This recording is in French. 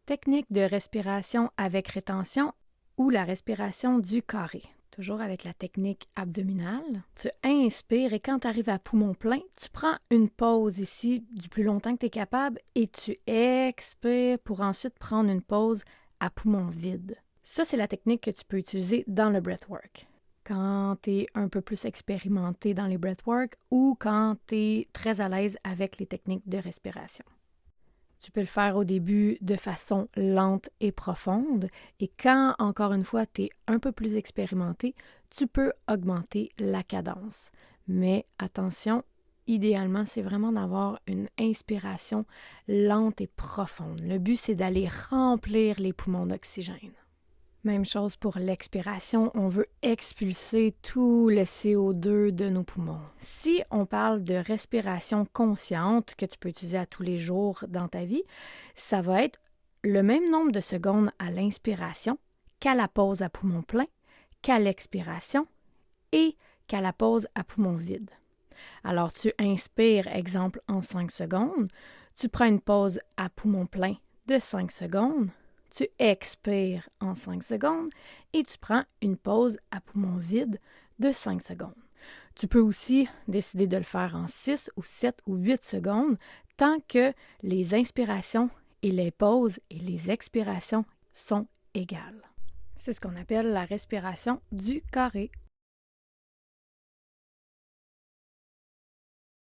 Technique de respiration avec rétention ou la respiration du carré. Toujours avec la technique abdominale. Tu inspires et quand tu arrives à poumon plein, tu prends une pause ici du plus longtemps que tu es capable et tu expires pour ensuite prendre une pause à poumon vide. Ça, c'est la technique que tu peux utiliser dans le breathwork. Quand tu es un peu plus expérimenté dans les breathwork ou quand tu es très à l'aise avec les techniques de respiration. Tu peux le faire au début de façon lente et profonde et quand, encore une fois, tu es un peu plus expérimenté, tu peux augmenter la cadence. Mais attention, idéalement, c'est vraiment d'avoir une inspiration lente et profonde. Le but, c'est d'aller remplir les poumons d'oxygène. Même chose pour l'expiration, on veut expulser tout le CO2 de nos poumons. Si on parle de respiration consciente que tu peux utiliser à tous les jours dans ta vie, ça va être le même nombre de secondes à l'inspiration qu'à la pause à poumon plein, qu'à l'expiration et qu'à la pause à poumon vide. Alors tu inspires, exemple, en 5 secondes, tu prends une pause à poumon plein de 5 secondes, tu expires en 5 secondes et tu prends une pause à poumon vide de 5 secondes. Tu peux aussi décider de le faire en 6 ou 7 ou 8 secondes tant que les inspirations et les pauses et les expirations sont égales. C'est ce qu'on appelle la respiration du carré.